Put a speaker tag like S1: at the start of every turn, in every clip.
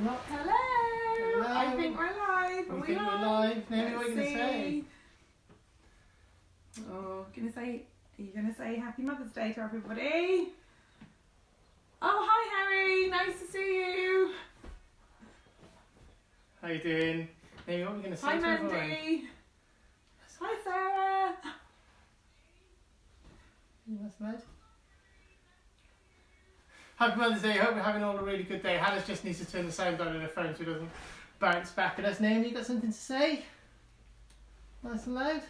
S1: Not.
S2: Hello.
S1: Hello.
S2: I think we're live.
S1: We think we're live. Naomi, what are you going to say?
S2: Oh, are you going to say Happy Mother's Day to everybody? Oh, hi Harry. Nice to see you.
S1: How you doing? Naomi, what are we going to say
S2: Hi
S1: to everyone?
S2: Mandy. Hi Sarah.
S1: That's nice. Happy Mother's Day. I hope you're having all a really good day. Hannah just needs to turn the sound down on her phone so it doesn't bounce back at us. Naomi, you got something to say? Nice and loud?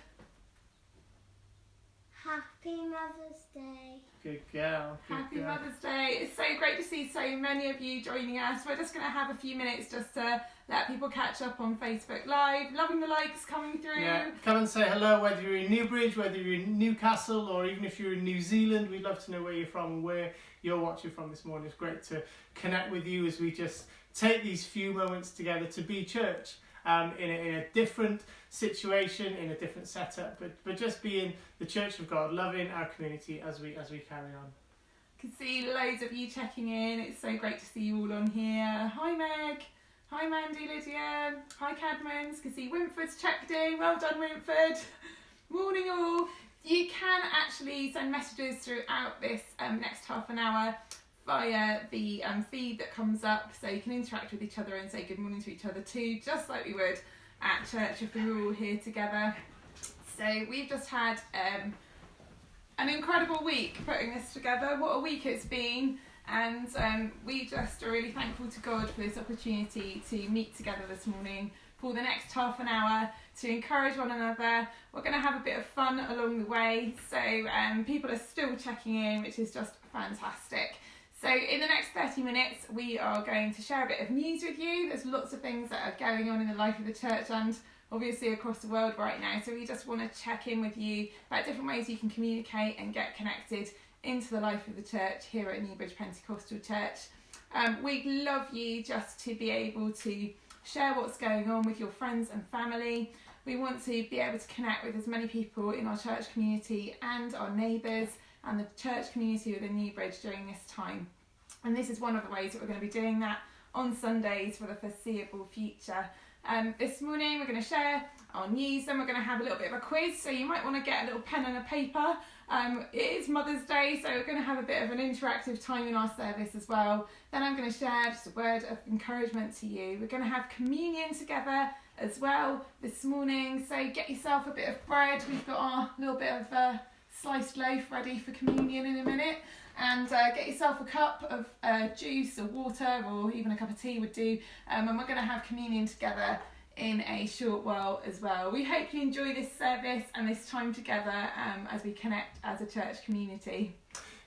S3: Happy Mother's Day.
S1: Good girl. Good
S2: Happy
S1: girl.
S2: Mother's Day. It's so great to see so many of you joining us. We're just going to have a few minutes just to let people catch up on Facebook Live. Loving the likes coming through.
S1: Yeah, come and say hello, whether you're in Newbridge, whether you're in Newcastle, or even if you're in New Zealand. We'd love to know where you're from and where you're watching from this morning. It's great to connect with you as we just take these few moments together to be church in a different situation, in a different setup, but just being the Church of God, loving our community as we carry on.
S2: Can see loads of you checking in. It's so great to see you all on here. Hi Meg. Hi Mandy, Lydia. Hi Cadmans. Can see Winford's checked in. Well done Winford. Morning all. You can actually send messages throughout this next half an hour via the feed that comes up, so you can interact with each other and say good morning to each other too, just like we would at church if we were all here together. So we've just had an incredible week putting this together. What a week it's been, and we just are really thankful to God for this opportunity to meet together this morning for the next half an hour to encourage one another. We're going to have a bit of fun along the way, so people are still checking in, which is just fantastic. So in the next 30 minutes we are going to share a bit of news with you. There's lots of things that are going on in the life of the church and obviously across the world right now, so we just want to check in with you about different ways you can communicate and get connected into the life of the church here at Newbridge Pentecostal Church. We'd love you just to be able to share what's going on with your friends and family. We want to be able to connect with as many people in our church community and our neighbours and the church community within Newbridge during this time. And this is one of the ways that we're going to be doing that on Sundays for the foreseeable future. This morning we're going to share our news, then we're going to have a little bit of a quiz, so you might want to get a little pen and a paper. It is Mother's Day, so we're going to have a bit of an interactive time in our service as well. Then I'm going to share just a word of encouragement to you. We're going to have communion together as well this morning, so get yourself a bit of bread. We've got our little bit of sliced loaf ready for communion in a minute, and get yourself a cup of juice or water, or even a cup of tea would do, and we're going to have communion together in a short while as well. We hope you enjoy this service and this time together as we connect as a church community.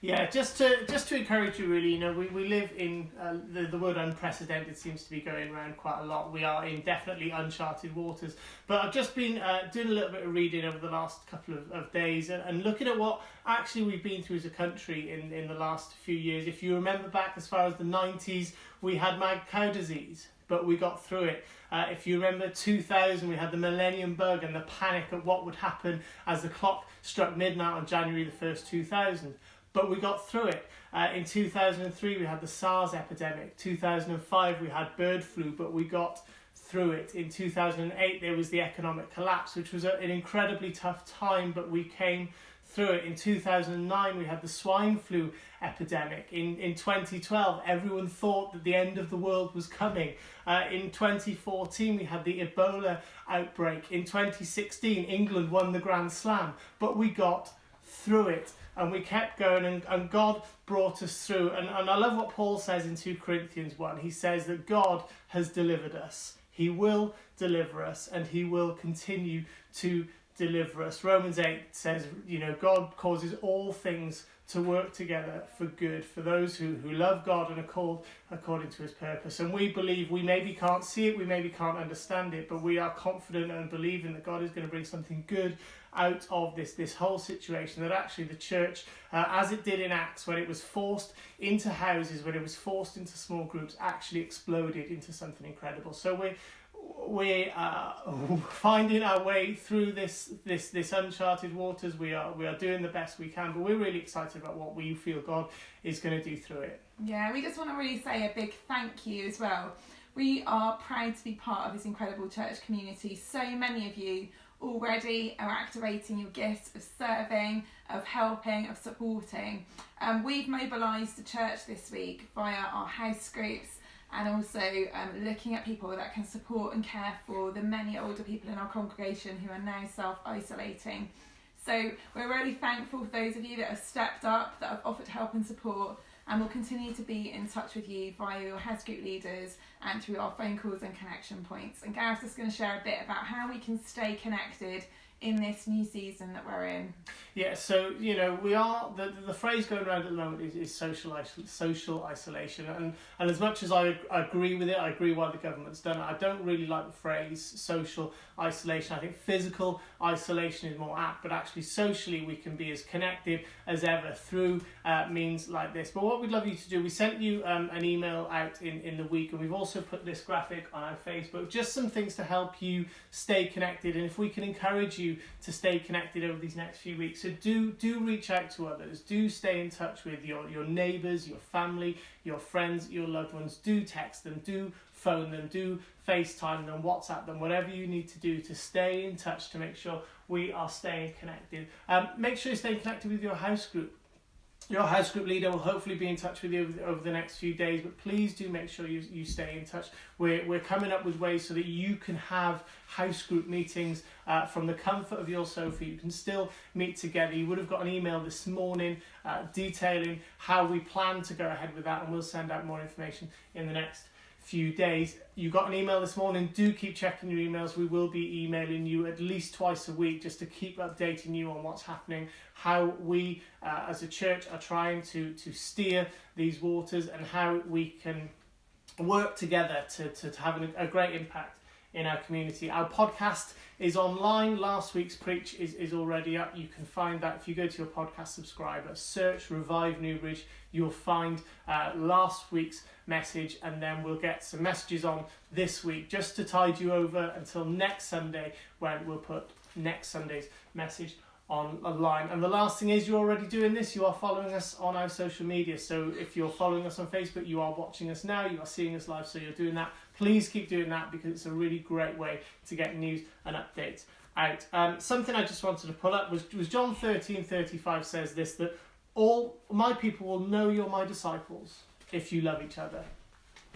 S1: Yeah, just to encourage you really, we live in, the word unprecedented seems to be going around quite a lot. We are in definitely uncharted waters. But I've just been doing a little bit of reading over the last couple of days and looking at what actually we've been through as a country in the last few years. If you remember back as far as the 90s, we had mad cow disease, but we got through it. If you remember 2000, we had the millennium bug and the panic at what would happen as the clock struck midnight on January the 1st, 2000. But we got through it. In 2003, we had the SARS epidemic. 2005, we had bird flu, but we got through it. In 2008, there was the economic collapse, which was an incredibly tough time, but we came through it. In 2009, we had the swine flu epidemic. In 2012, everyone thought that the end of the world was coming. In 2014, we had the Ebola outbreak. In 2016, England won the Grand Slam, but we got through it. And we kept going, and God brought us through. And I love what Paul says in 2 Corinthians 1. He says that God has delivered us. He will deliver us, and he will continue to deliver us. Romans 8 says, God causes all things to work together for good, for those who love God and are called according to his purpose. And we believe, we maybe can't see it, we maybe can't understand it, but we are confident and believing that God is going to bring something good out of this whole situation, that actually the church, as it did in Acts, when it was forced into houses, when it was forced into small groups, actually exploded into something incredible. So we're finding our way through this uncharted waters. We are doing the best we can, but we're really excited about what we feel God is going to do through it.
S2: Yeah, we just want to really say a big thank you as well We are proud to be part of this incredible church community. So many of you already are activating your gifts of serving, of helping, of supporting. We've mobilised the church this week via our house groups, and also looking at people that can support and care for the many older people in our congregation who are now self-isolating. So we're really thankful for those of you that have stepped up, that have offered help and support, and we'll continue to be in touch with you via your house group leaders and through our phone calls and connection points. And Gareth's just going to share a bit about how we can stay connected in this new season that we're in.
S1: Yeah, so, we are, the phrase going around at the moment is social isolation, and as much as I agree with it, I agree why the government's done it, I don't really like the phrase social isolation. I think physical isolation is more apt, but actually socially we can be as connected as ever through means like this. But what we'd love you to do, we sent you an email out in the week, and we've also put this graphic on our Facebook, just some things to help you stay connected, and if we can encourage you to stay connected over these next few weeks. So do reach out to others, do stay in touch with your neighbours, your family, your friends, your loved ones. Do text them, do phone them, do FaceTime them, WhatsApp them, whatever you need to do to stay in touch, to make sure we are staying connected. Make sure you stay connected with your house group. Your house group leader will hopefully be in touch with you over the next few days, but please do make sure you stay in touch. We're coming up with ways so that you can have house group meetings from the comfort of your sofa. You can still meet together. You would have got an email this morning detailing how we plan to go ahead with that, and we'll send out more information in the next few days. You got an email this morning. Do keep checking your emails. We will be emailing you at least twice a week just to keep updating you on what's happening, how we as a church are trying to steer these waters, and how we can work together to have a great impact in our community. Our podcast is online. Last week's preach is already up. You can find that if you go to your podcast subscriber, search Revive Newbridge, you'll find last week's message, and then we'll get some messages on this week just to tide you over until next Sunday, when we'll put next Sunday's message online. And the last thing is, you're already doing this. You are following us on our social media. So if you're following us on Facebook, you are watching us now, you are seeing us live, so you're doing that. Please keep doing that, because it's a really great way to get news and updates out. Something I just wanted to pull up was John 13:35 says this, that all my people will know you're my disciples if you love each other.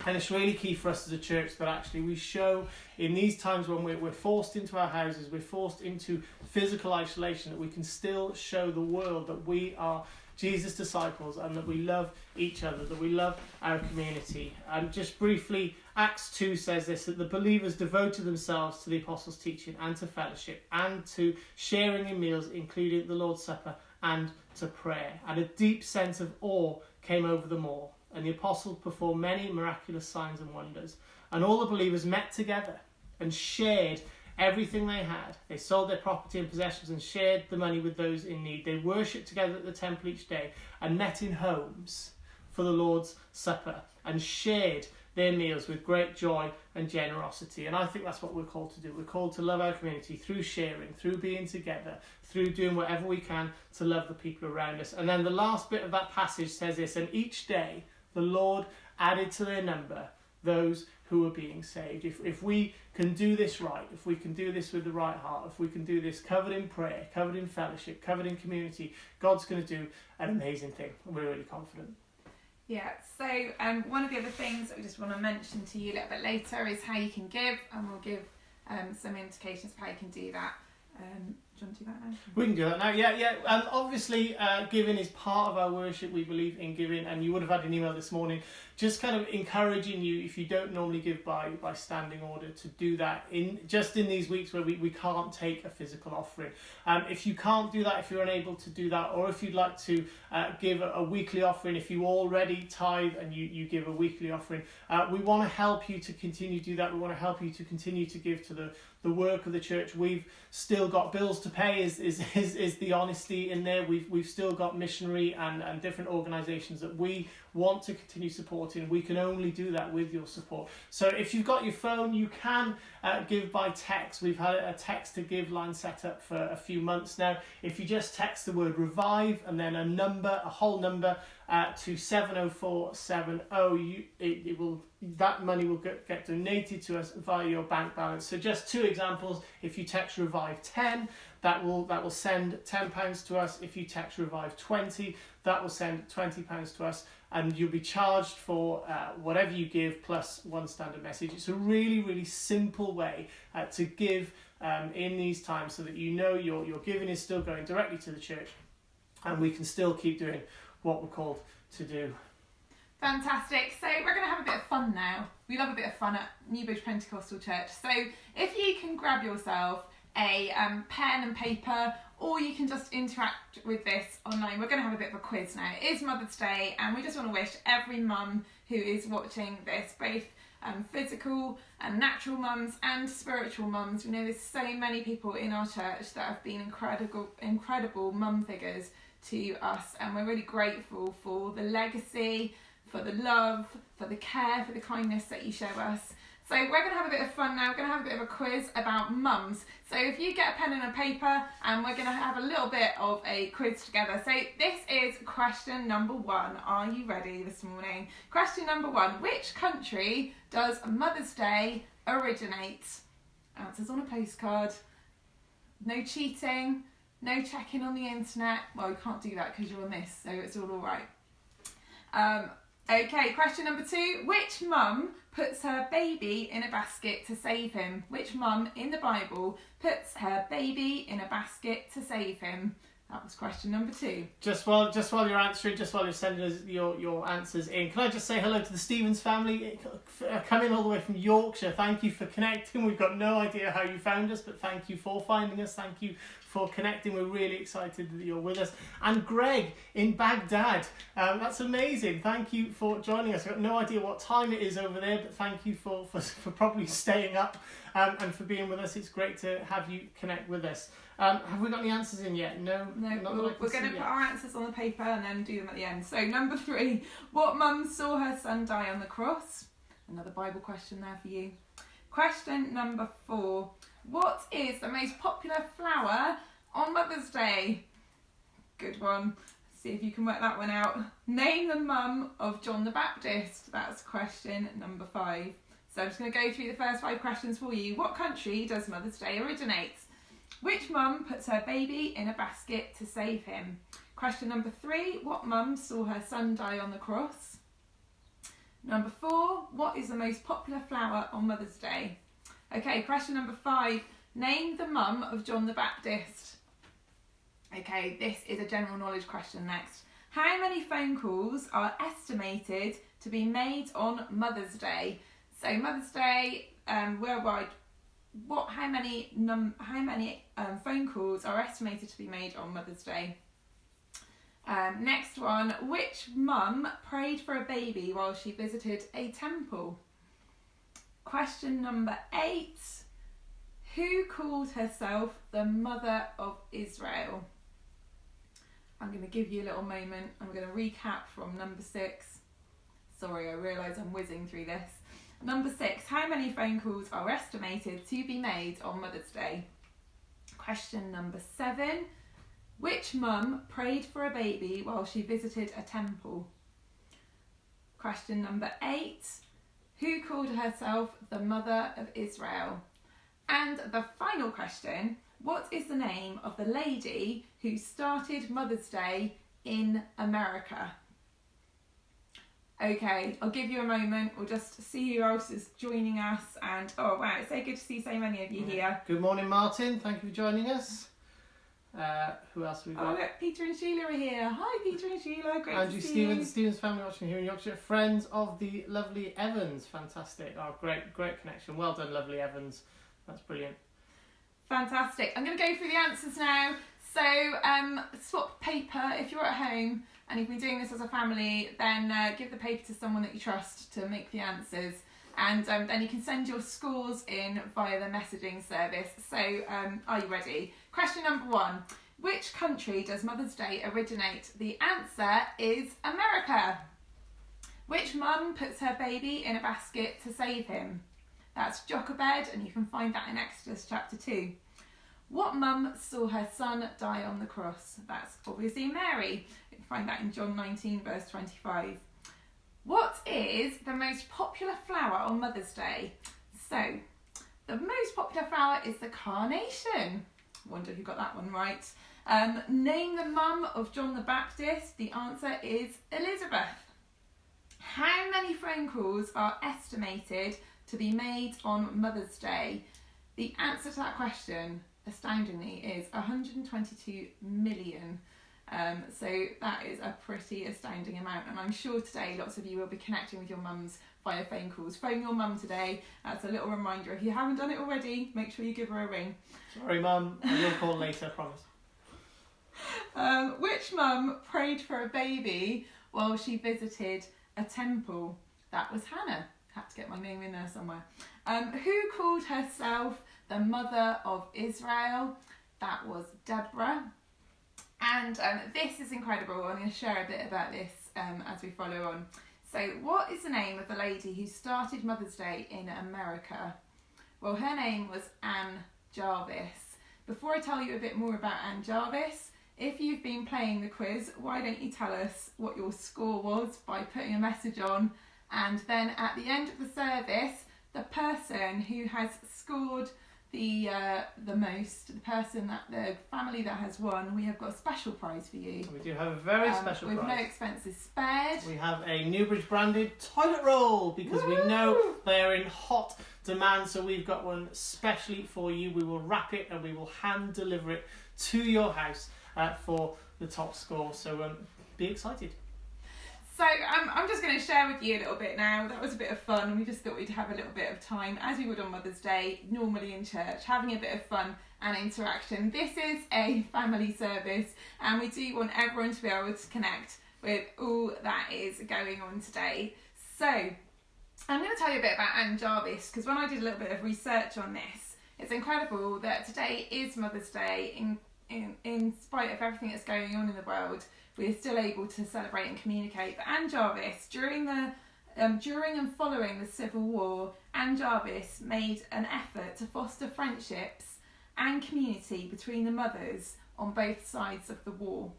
S1: And it's really key for us as a church that actually we show in these times when we're forced into our houses, we're forced into physical isolation, that we can still show the world that we are Jesus' disciples, and that we love each other, that we love our community. And just briefly, Acts 2 says this, that the believers devoted themselves to the apostles' teaching and to fellowship and to sharing in meals, including the Lord's Supper, and to prayer. And a deep sense of awe came over them all. And the apostles performed many miraculous signs and wonders. And all the believers met together and shared everything they had. They sold their property and possessions and shared the money with those in need. They worshipped together at the temple each day and met in homes for the Lord's Supper and shared their meals with great joy and generosity. And I think that's what we're called to do. We're called to love our community through sharing, through being together, through doing whatever we can to love the people around us. And then the last bit of that passage says this, and each day the Lord added to their number those who are being saved. If we can do this right, if we can do this with the right heart, if we can do this covered in prayer, covered in fellowship, covered in community, God's going to do an amazing thing. We're really confident.
S2: Yeah, so one of the other things that we just want to mention to you a little bit later is how you can give, and we'll give some indications of how you can do that. Do you want to do that now?
S1: We can do that now, yeah. Obviously, giving is part of our worship. We believe in giving, and you would have had an email this morning just kind of encouraging you, if you don't normally give by standing order, to do that in these weeks where we can't take a physical offering. If you can't do that, if you're unable to do that, or if you'd like to give a weekly offering, if you already tithe and you give a weekly offering, we want to help you to continue to do that. We want to help you to continue to give to the work of the church. We've still got bills to pay, is the honesty in there. We've still got missionary and different organisations that we want to continue supporting. We can only do that with your support. So if you've got your phone, you can give by text. We've had a text to give line set up for a few months now. If you just text the word revive and then a whole number, to 70470. That money will get donated to us via your bank balance. So just 2 examples. If you text Revive 10, that will send £10 to us. If you text Revive 20, that will send £20 to us, and you'll be charged for whatever you give plus 1 standard message. It's a really, really simple way to give in these times, so that you know your giving is still going directly to the church, and we can still keep doing what we're called to do.
S2: Fantastic. So we're going to have a bit of fun now. We love a bit of fun at Newbridge Pentecostal Church. So if you can grab yourself a pen and paper, or you can just interact with this online. We're going to have a bit of a quiz now. It is Mother's Day, and we just want to wish every mum who is watching this, both physical and natural mums and spiritual mums. We know there's so many people in our church that have been incredible mum figures to us, and we're really grateful for the legacy, for the love, for the care, for the kindness that you show us. So we're going to have a bit of fun now. We're going to have a bit of a quiz about mums. So if you get a pen and a paper, and we're going to have a little bit of a quiz together. So this is question number 1. Are you ready this morning? Question number 1. Which country does Mother's Day originate? Answers on a postcard. No cheating. No checking on the internet. Well, you can't do that because you're on this, so it's all right. Okay, question number 2. Which mum puts her baby in a basket to save him? Which mum in the Bible puts her baby in a basket to save him? That was question number 2.
S1: Just while you're answering, just while you're sending us your answers in, can I just say hello to the Stevens family coming all the way from Yorkshire? Thank you for connecting. We've got no idea how you found us, but thank you for finding us. Thank you for connecting. We're really excited that you're with us. And Greg in Baghdad, that's amazing. Thank you for joining us. I've got no idea what time it is over there, but thank you for probably staying up and for being with us. It's great to have you connect with us. Have we got any answers in yet? No,
S2: we're going to put our answers on the paper and then do them at the end. So number 3, what mum saw her son die on the cross? Another Bible question there for you. Question number 4, what is the most popular flower on Mother's Day? Good one. See if you can work that one out. Name the mum of John the Baptist. That's question number 5. So I'm just going to go through the first 5 questions for you. What country does Mother's Day originate? Which mum puts her baby in a basket to save him? Question number 3, what mum saw her son die on the cross? Number 4, what is the most popular flower on Mother's Day? Okay, question number 5, name the mum of John the Baptist. Okay, this is a general knowledge question next. How many phone calls are estimated to be made on Mother's Day? So Mother's Day worldwide, how many phone calls are estimated to be made on Mother's Day? Next one, which mum prayed for a baby while she visited a temple? Question number 8, who called herself the Mother of Israel? I'm going to give you a little moment. I'm going to recap from number 6. Sorry, I realise I'm whizzing through this. Number 6, how many phone calls are estimated to be made on Mother's Day? Question number 7, which mum prayed for a baby while she visited a temple? Question number 8, who called herself the Mother of Israel? And the final question, what is the name of the lady who started Mother's Day in America? Okay, I'll give you a moment. We'll just see who else is joining us. And oh wow, it's so good to see so many of you here.
S1: Good morning, Martin. Thank you for joining us. Who else have we got?
S2: Oh look, Peter and Sheila are here. Hi Peter and Sheila, great
S1: Andrew
S2: to see
S1: Stevens,
S2: you.
S1: Stevens family watching here in Yorkshire. Friends of the lovely Evans. Fantastic. Oh, great connection. Well done, lovely Evans. That's brilliant.
S2: Fantastic. I'm going to go through the answers now. So swap paper if you're at home and you've been doing this as a family, then give the paper to someone that you trust to make the answers, and then you can send your scores in via the messaging service. So are you ready? Question number 1, which country does Mother's Day originate? The answer is America. Which mum puts her baby in a basket to save him? That's Jochebed, and you can find that in Exodus chapter 2. What mum saw her son die on the cross? That's obviously Mary. find that in John 19 verse 25. What is the most popular flower on Mother's Day? So, the most popular flower is the carnation. Wonder who got that one right. Name the mum of John the Baptist. The answer is Elizabeth. How many phone calls are estimated to be made on Mother's Day? The answer to that question, astoundingly, is 122 million. So that is a pretty astounding amount, and I'm sure today lots of you will be connecting with your mums via phone calls. Phone your mum today. That's a little reminder. If you haven't done it already, make sure you give her a ring.
S1: Sorry, Mum. I will call later, I promise.
S2: Which mum prayed for a baby while she visited a temple? That was Hannah. Had to get my name in there somewhere. Who called herself the mother of Israel? That was Deborah. And this is incredible. I'm going to share a bit about this as we follow on. So, what is the name of the lady who started Mother's Day in America? Well, her name was Anne Jarvis. Before I tell you a bit more about Anne Jarvis, if you've been playing the quiz, why don't you tell us what your score was by putting a message on, and then at the end of the service, the person who has scored the most, the family that has won, we have got a special prize for you.
S1: We do have a very special
S2: with
S1: prize.
S2: no expenses spared.
S1: We have a Newbridge branded toilet roll because we know they are in hot demand, so we've got one specially for you. We will wrap it and we will hand deliver it to your house for the top score, so be excited.
S2: So I'm just going to share with you a little bit now. That was a bit of fun, and we just thought we'd have a little bit of time, as we would on Mother's Day, normally in church, having a bit of fun and interaction. This is a family service, and we do want everyone to be able to connect with all that is going on today. So I'm going to tell you a bit about Anne Jarvis, because when I did a little bit of research on this, it's incredible that today is Mother's Day. In spite of everything that's going on in the world, we are still able to celebrate and communicate. But Anne Jarvis, during and following the Civil War, Anne Jarvis made an effort to foster friendships and community between the mothers on both sides of the war.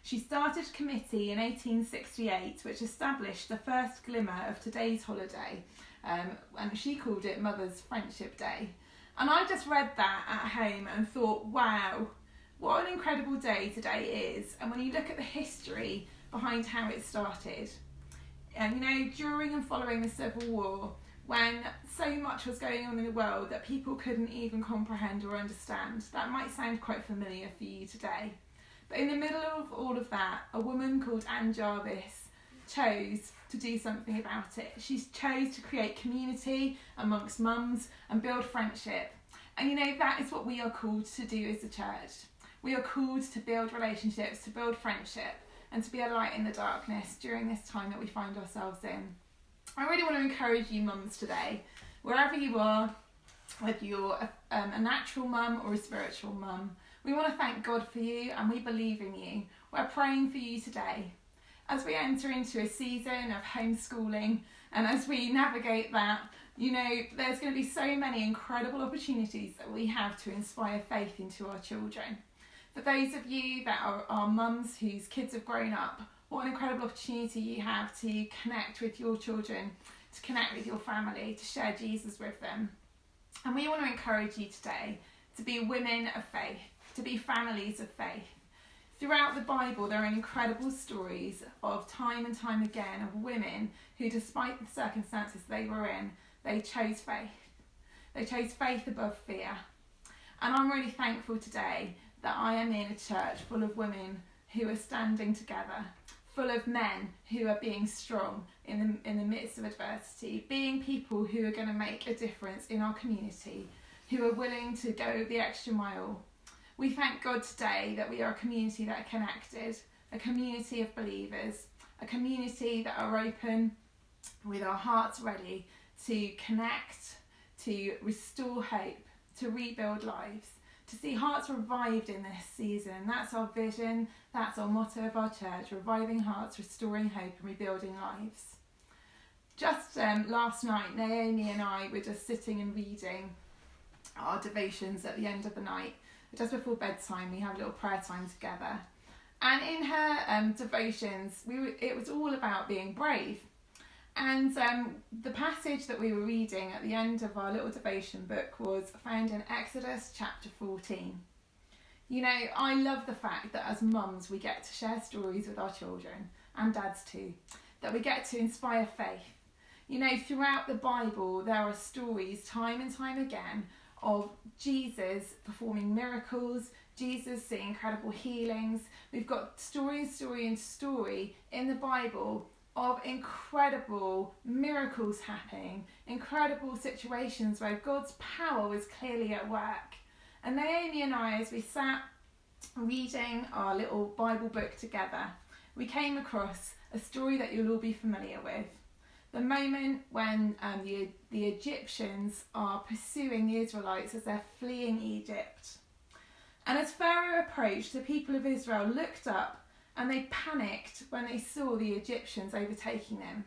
S2: She started a committee in 1868 which established the first glimmer of today's holiday, and she called it Mother's Friendship Day. And I just read that at home and thought, wow, what an incredible day today is. And when you look at the history behind how it started, and during and following the Civil War, when so much was going on in the world that people couldn't even comprehend or understand, that might sound quite familiar for you today. But in the middle of all of that, a woman called Anne Jarvis chose to do something about it. She chose to create community amongst mums and build friendship. And that is what we are called to do as a church. We are called to build relationships, to build friendship, and to be a light in the darkness during this time that we find ourselves in. I really want to encourage you mums today, wherever you are, whether you're a natural mum or a spiritual mum, we want to thank God for you, and we believe in you. We're praying for you today. As we enter into a season of homeschooling, and as we navigate that, there's going to be so many incredible opportunities that we have to inspire faith into our children. For those of you that are mums whose kids have grown up, what an incredible opportunity you have to connect with your children, to connect with your family, to share Jesus with them. And we want to encourage you today to be women of faith, to be families of faith. Throughout the Bible, there are incredible stories of time and time again of women who, despite the circumstances they were in, they chose faith. They chose faith above fear. And I'm really thankful today that I am in a church full of women who are standing together, full of men who are being strong in the midst of adversity, being people who are going to make a difference in our community, who are willing to go the extra mile. We thank God today that we are a community that are connected, a community of believers, a community that are open with our hearts ready to connect, to restore hope, to rebuild lives, to see hearts revived in this season. That's our vision, that's our motto of our church: reviving hearts, restoring hope and rebuilding lives. Just last night, Naomi and I were just sitting and reading our devotions at the end of the night. Just before bedtime, we have a little prayer time together. And in her devotions, it was all about being brave. And the passage that we were reading at the end of our little devotion book was found in Exodus chapter 14. You know, I love the fact that as mums we get to share stories with our children, and dads too, that we get to inspire faith. You know, throughout the Bible there are stories time and time again of Jesus performing miracles, Jesus seeing incredible healings. We've got story in the Bible of incredible miracles happening, incredible situations where God's power was clearly at work. And Naomi and I, as we sat reading our little Bible book together, we came across a story that you'll all be familiar with. The moment when the Egyptians are pursuing the Israelites as they're fleeing Egypt. And as Pharaoh approached, the people of Israel looked up and they panicked when they saw the Egyptians overtaking them.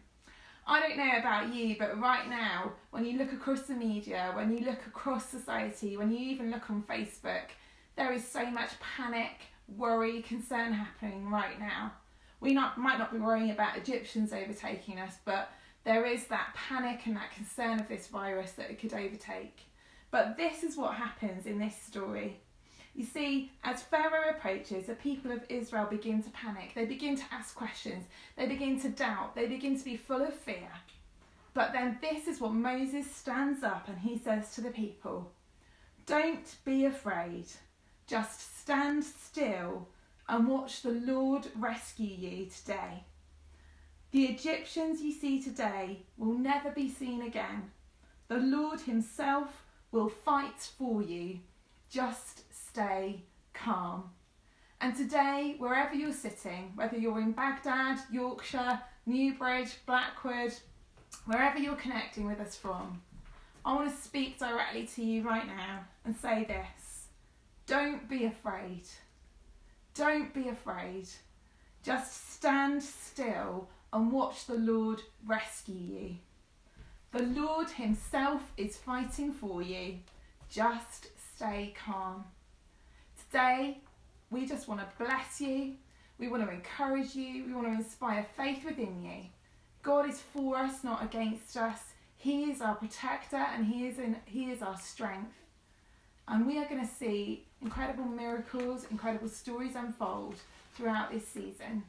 S2: I don't know about you, but right now, when you look across the media, when you look across society, when you even look on Facebook, there is so much panic, worry, concern happening right now. We might not be worrying about Egyptians overtaking us, but there is that panic and that concern of this virus that it could overtake. But this is what happens in this story. You see, as Pharaoh approaches, the people of Israel begin to panic. They begin to ask questions. They begin to doubt. They begin to be full of fear. But then this is what Moses stands up and he says to the people, "Don't be afraid. Just stand still and watch the Lord rescue you today. The Egyptians you see today will never be seen again. The Lord himself will fight for you. Just stay calm." And today, wherever you're sitting, whether you're in Baghdad, Yorkshire, Newbridge, Blackwood, wherever you're connecting with us from, I want to speak directly to you right now and say this: don't be afraid. Don't be afraid. Just stand still and watch the Lord rescue you. The Lord himself is fighting for you. Just stay calm. Today, we just want to bless you. We want to encourage you. We want to inspire faith within you. God is for us, not against us. He is our protector and he is our strength. And we are going to see incredible miracles, incredible stories unfold throughout this season.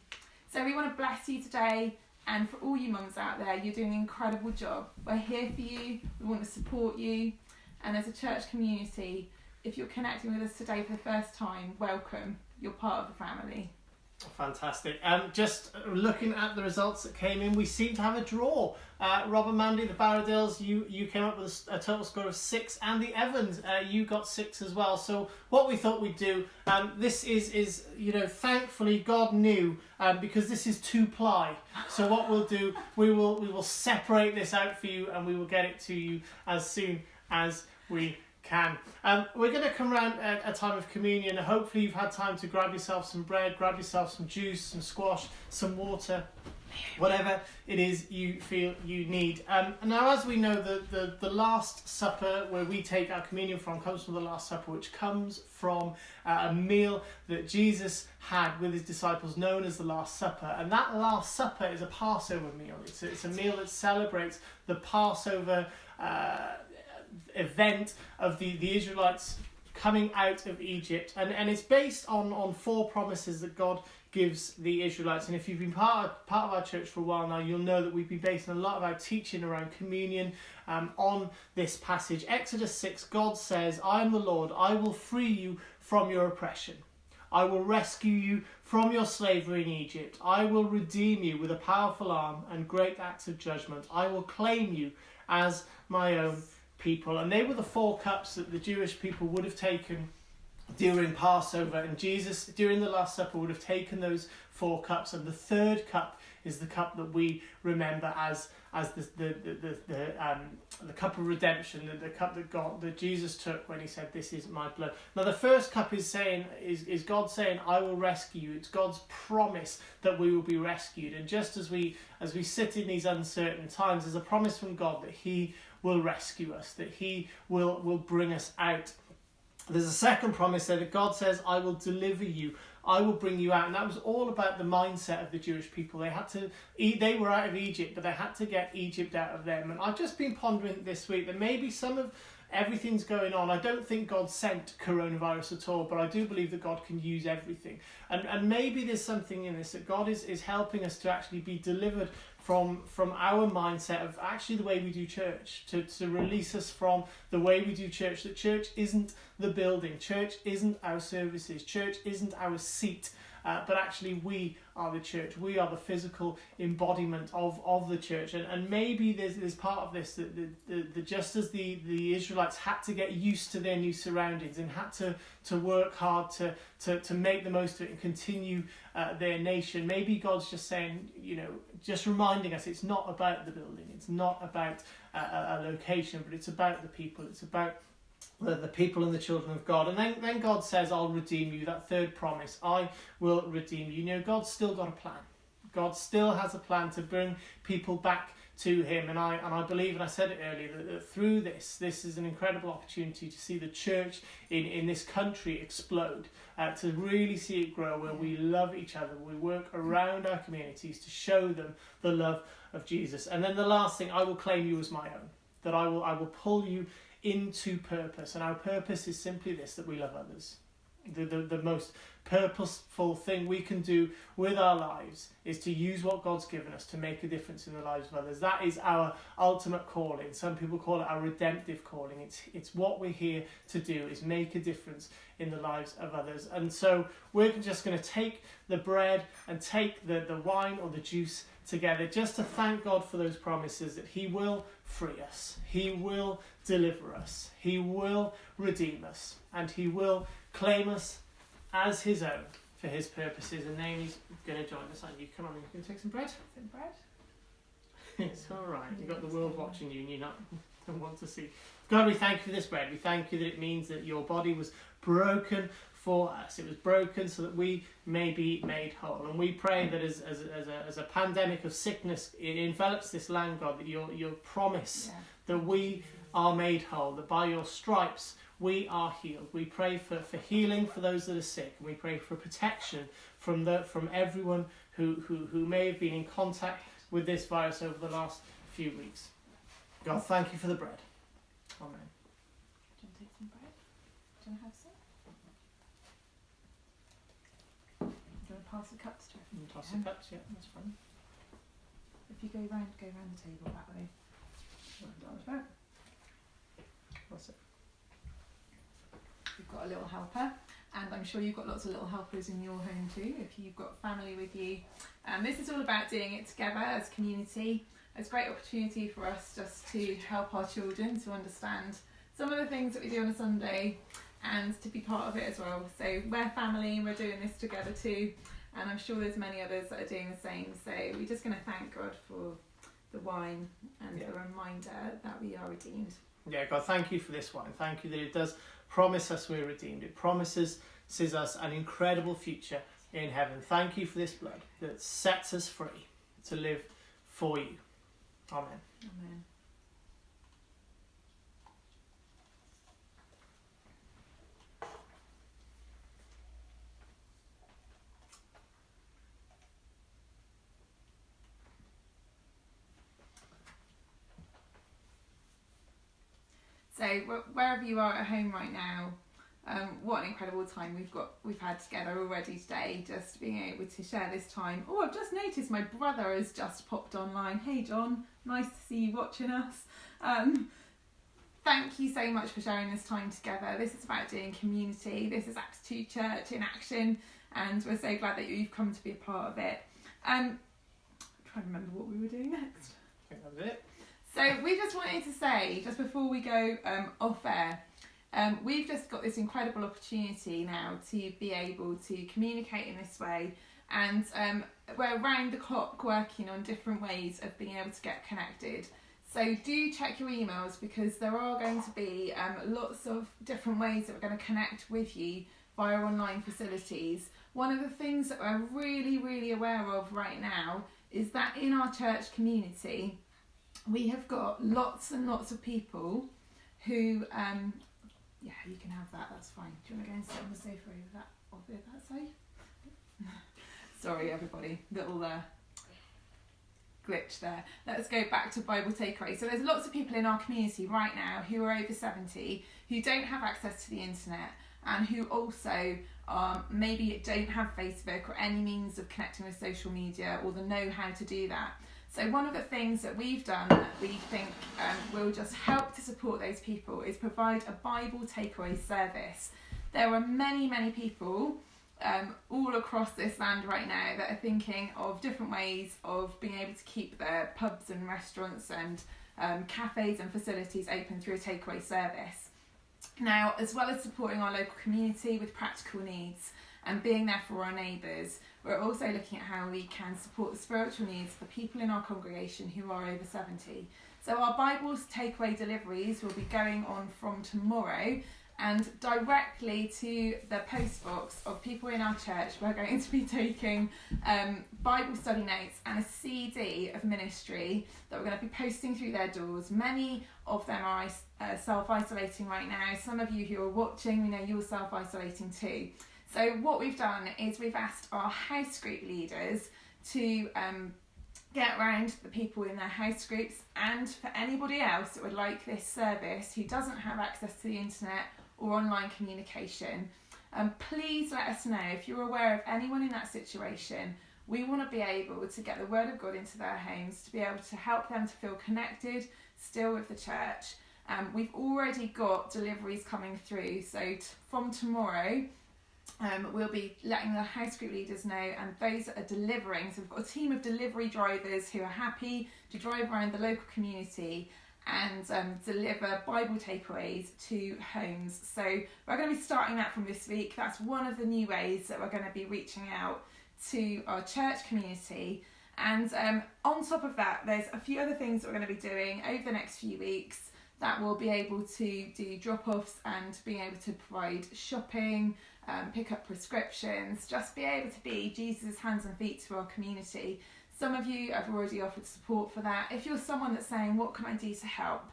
S2: So we want to bless you today, and for all you mums out there, you're doing an incredible job. We're here for you. We want to support you. And as a church community, if you're connecting with us today for the first time, welcome. You're part of the family.
S1: Fantastic. Just looking at the results that came in, we seem to have a draw. Rob and Mandy, the Barradales, you came up with a total score of 6, and the Evans, you got 6 as well. So what we thought we'd do, this is thankfully God knew, because this is 2-ply. So what we'll do, we will separate this out for you, and we will get it to you as soon as we can. We're going to come around a time of communion. Hopefully you've had time to grab yourself some bread, grab yourself some juice, some squash, some water, whatever it is you feel you need. Now, as we know, the Last Supper, where we take our communion from, comes from the Last Supper, which comes from a meal that Jesus had with his disciples known as the Last Supper. And that Last Supper is a Passover meal. It's a meal that celebrates the Passover event of the Israelites coming out of Egypt, and it's based on 4 promises that God gives the Israelites. And if you've been part of our church for a while now, you'll know that we've been basing a lot of our teaching around communion on this passage. Exodus 6, God says, "I am the Lord, I will free you from your oppression. I will rescue you from your slavery in Egypt. I will redeem you with a powerful arm and great acts of judgment. I will claim you as my own people." And they were the 4 cups that the Jewish people would have taken during Passover, and Jesus during the Last Supper would have taken those 4 cups, and the 3rd cup is the cup that we remember as the cup of redemption, the cup that Jesus took when he said, "This is my blood." Now the first cup is God saying, "I will rescue you." It's God's promise that we will be rescued, and just as we sit in these uncertain times, there's a promise from God that he will rescue us, that he will bring us out. There's a second promise there that God says, "I will deliver you. I will bring you out. And that was all about the mindset of the Jewish people. They were out of Egypt, but they had to get Egypt out of them. And I've just been pondering this week that maybe some of everything's going on. I don't think God sent coronavirus at all, but I do believe that God can use everything. And maybe there's something in this, that God is helping us to actually be delivered from our mindset of actually the way we do church, to release us from the way we do church, that church isn't the building, church isn't our services, church isn't our seat, but actually we are the church. We are the physical embodiment of the church. And maybe there's part of this that just as the Israelites had to get used to their new surroundings and had to work hard to make the most of it and continue their nation, maybe God's just saying, just reminding us it's not about the building, it's not about a location, but it's about the people, it's about the people and the children of God. And then God says, I'll redeem you, that third promise, I will redeem you. God's still got a plan. God still has a plan to bring people back to him. And I believe, and I said it earlier, that through this is an incredible opportunity to see the church in this country explode, to really see it grow, where we love each other, we work around our communities to show them the love of Jesus. And then the last thing, I will claim you as my own, that I will pull you into purpose. And our purpose is simply this, that we love others. The most purposeful thing we can do with our lives is to use what God's given us to make a difference in the lives of others. That is our ultimate calling. Some people call it our redemptive calling. It's what we're here to do, is make a difference in the lives of others. And so we're just going to take the bread and take the wine or the juice together, just to thank God for those promises that he will free us, he will deliver us, he will redeem us, and he will claim us as his own for his purposes. And Naomi's going to join us. And you come on, you can take some bread.
S2: Some bread.
S1: It's all right. You've got the world watching you, and you don't want to see. God, we thank you for this bread. We thank you that it means that your body was broken for us. It was broken so that we may be made whole. And we pray that as a pandemic of sickness it envelops this land, God, that your promise that we are made whole, that by your stripes we are healed. We pray for healing for those that are sick, and we pray for protection from everyone who may have been in contact with this virus over the last few weeks. God, thank you for the bread. Amen.
S2: Do you want to take some bread? Do you want to have some? Do you want to pass the cups to everyone?
S1: Toss the cups, yeah, that's fine.
S2: If you go round the table that way.
S1: That's it.
S2: You've got a little helper, and I'm sure you've got lots of little helpers in your home too, if you've got family with you. This is all about doing it together as community. It's a great opportunity for us just to help our children to understand some of the things that we do on a Sunday and to be part of it as well. So we're family and we're doing this together too, and I'm sure there's many others that are doing the same. So we're just going to thank God for the wine and the reminder that we are redeemed.
S1: Yeah, God, thank you for this wine. Thank you that it does promise us we're redeemed. It promises us an incredible future in heaven. Thank you for this blood that sets us free to live for you. Amen.
S2: Amen. So wherever you are at home right now, what an incredible time we've had together already today, just being able to share this time. Oh, I've just noticed my brother has just popped online. Hey John, nice to see you watching us. Thank you so much for sharing this time together. This is about doing community. This is Aptitude Church in action, and we're so glad that you've come to be a part of it. I'm trying to remember what we were doing next.
S1: I think that was it.
S2: So we just wanted to say, just before we go off air, we've just got this incredible opportunity now to be able to communicate in this way, and we're around the clock working on different ways of being able to get connected. So do check your emails, because there are going to be lots of different ways that we're going to connect with you via online facilities. One of the things that we're really, really aware of right now is that in our church community, we have got lots and lots of people who, yeah, you can have that, that's fine. Do you want to go and sit on the sofa over that side? Sorry, everybody. Little glitch there. Let's go back to Bible takeaway. So there's lots of people in our community right now who are over 70 who don't have access to the internet and who also maybe don't have Facebook or any means of connecting with social media or the know-how to do that. So one of the things that we've done that we think will just help to support those people is provide a Bible takeaway service. There are many people all across this land right now that are thinking of different ways of being able to keep their pubs and restaurants and cafes and facilities open through a takeaway service. Now, as well as supporting our local community with practical needs and being there for our neighbours, we're also looking at how we can support the spiritual needs for people in our congregation who are over 70. So our Bibles takeaway deliveries will be going on from tomorrow, and directly to the post box of people in our church we're going to be taking Bible study notes and a CD of ministry that we're going to be posting through their doors. Many of them are self-isolating right now. Some of you who are watching, we know you're self-isolating too. So what we've done is we've asked our house group leaders to get around the people in their house groups, and for anybody else that would like this service who doesn't have access to the internet or online communication, please let us know if you're aware of anyone in that situation. We want to be able to get the word of God into their homes, to be able to help them to feel connected still with the church. We've already got deliveries coming through, so from tomorrow we'll be letting the house group leaders know, and those that are delivering, so we've got a team of delivery drivers who are happy to drive around the local community and deliver Bible takeaways to homes. So we're going to be starting that from this week. That's one of the new ways that we're going to be reaching out to our church community. And on top of that, there's a few other things that we're going to be doing over the next few weeks that we'll be able to do drop-offs and being able to provide shopping, pick up prescriptions, just be able to be Jesus' hands and feet to our community. Some of you have already offered support for that. If you're someone that's saying, what can I do to help?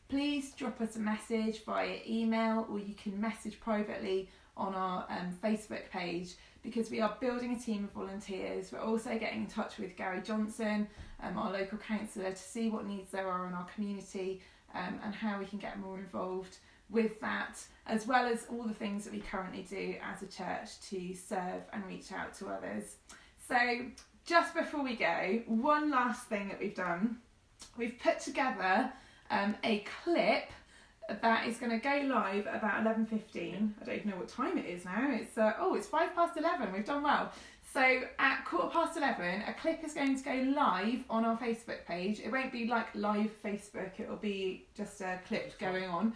S2: Please drop us a message via email, or you can message privately on our Facebook page, because we are building a team of volunteers. We're also getting in touch with Gary Johnson, our local councillor, to see what needs there are in our community and how we can get more involved with that, as well as all the things that we currently do as a church to serve and reach out to others. So just before we go, one last thing that we've done, we've put together a clip that is going to go live about 11:15. I don't even know what time it is now. It's it's 11:05. We've done well. So at 11:15, a clip is going to go live on our Facebook page. It won't be like live Facebook. It'll be just a clip going on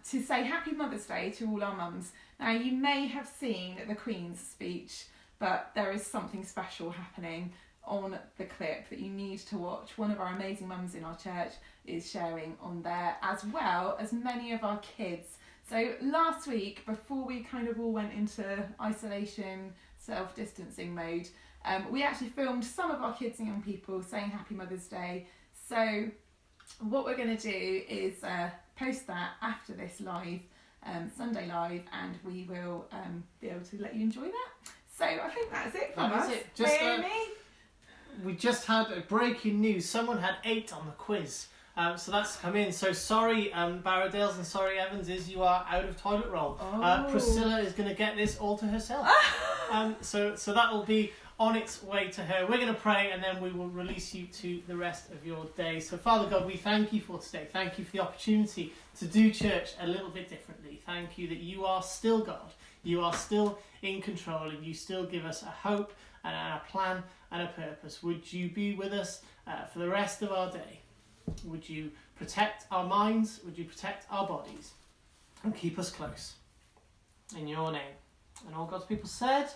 S2: to say Happy Mother's Day to all our mums. Now, you may have seen the Queen's speech, but there is something special happening on the clip that you need to watch. One of our amazing mums in our church is sharing on there, as well as many of our kids. So last week, before we kind of all went into isolation, self-distancing mode, we actually filmed some of our kids and young people saying Happy Mother's Day. So what we're going to do is post that after this live, Sunday live, and we will be able to let you enjoy that. So I think that's it from us.
S1: We just had a breaking news. Someone had 8 on the quiz. So that's come in. So sorry, Barradales, and sorry, Evanses, you are out of toilet roll. Priscilla is going to get this all to herself. So that will be on its way to her. We're going to pray, and then we will release you to the rest of your day. So Father God, we thank you for today. Thank you for the opportunity to do church a little bit differently. Thank you that you are still God. You are still in control, and you still give us a hope and a plan and a purpose. Would you be with us for the rest of our day? Would you protect our minds? Would you protect our bodies? And keep us close. In your name. And all God's people said,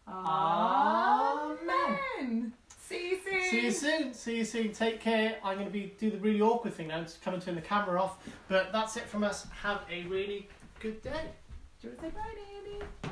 S2: Amen. See you soon.
S1: See you soon. See you soon. Take care. I'm going to do the really awkward thing now, just come and turn the camera off. But that's it from us. Have a really good day.
S2: Do you want to say bye, Andy?